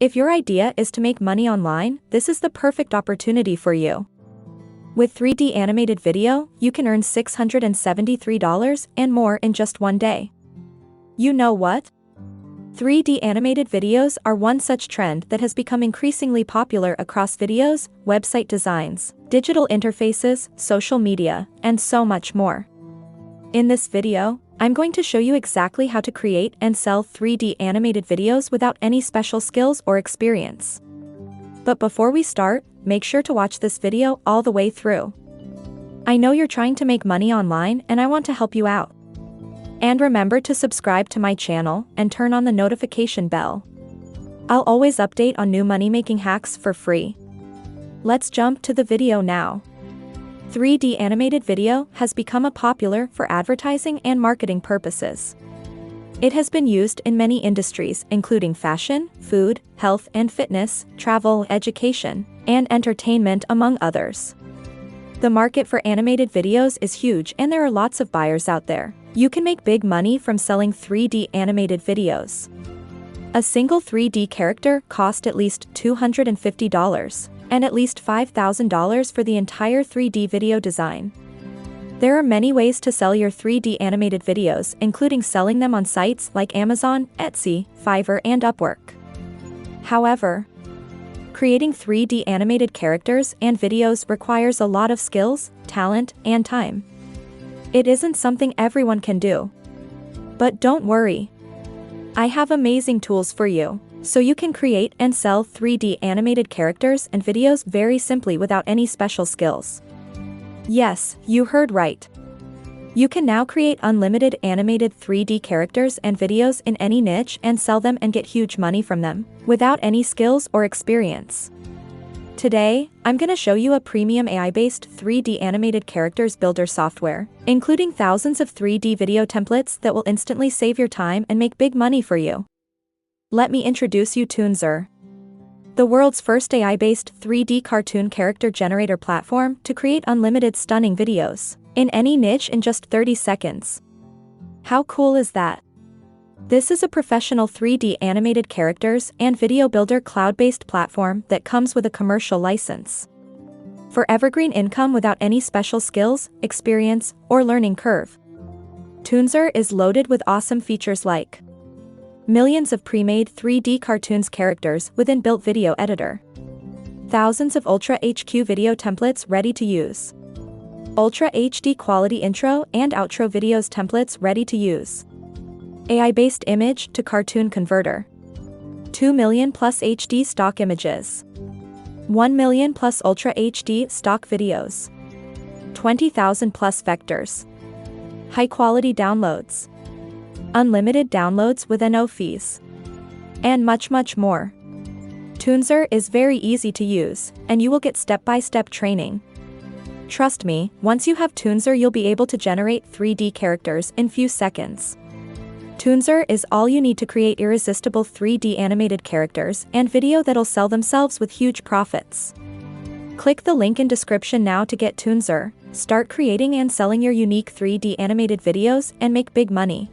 If your idea is to make money online, this is the perfect opportunity for you. With 3D animated video, you can earn $673 and more in just one day. You know what? 3D animated videos are one such trend that has become increasingly popular across videos, website designs, digital interfaces, social media, and so much more. In this video, I'm going to show you exactly how to create and sell 3D animated videos without any special skills or experience. But before we start, make sure to watch this video all the way through. I know you're trying to make money online and I want to help you out. And remember to subscribe to my channel and turn on the notification bell. I'll always update on new money-making hacks for free. Let's jump to the video now. 3D animated video has become popular for advertising and marketing purposes. It has been used in many industries including fashion, food, health and fitness, travel, education, and entertainment among others. The market for animated videos is huge and there are lots of buyers out there. You can make big money from selling 3D animated videos. A single 3D character costs at least $250. And at least $5,000 for the entire 3D video design. There are many ways to sell your 3D animated videos, including selling them on sites like Amazon, Etsy, Fiverr, and Upwork. However, creating 3D animated characters and videos requires a lot of skills, talent, and time. It isn't something everyone can do. But don't worry. I have amazing tools for you. So you can create and sell 3D animated characters and videos very simply without any special skills. Yes, you heard right. You can now create unlimited animated 3D characters and videos in any niche and sell them and get huge money from them, without any skills or experience. Today, I'm gonna show you a premium AI-based 3D animated characters builder software, including thousands of 3D video templates that will instantly save your time and make big money for you. Let me introduce you to Toonzer, the world's first AI-based 3D cartoon character generator platform to create unlimited stunning videos in any niche in just 30 seconds. How cool is that? This is a professional 3D animated characters and video builder cloud-based platform that comes with a commercial license. For evergreen income without any special skills, experience, or learning curve. Toonzer is loaded with awesome features like millions of pre-made 3D cartoons characters with inbuilt video editor. Thousands of Ultra HQ video templates ready to use. Ultra HD quality intro and outro videos templates ready to use. AI-based image to cartoon converter. 2 million plus HD stock images. 1 million plus Ultra HD stock videos. 20,000 plus vectors. High-quality downloads. Unlimited downloads with no fees. And much more. Toonzer is very easy to use, and you will get step-by-step training. Trust me, once you have Toonzer you'll be able to generate 3D characters in few seconds. Toonzer is all you need to create irresistible 3D animated characters and video that'll sell themselves with huge profits. Click the link in description now to get Toonzer, start creating and selling your unique 3D animated videos and make big money.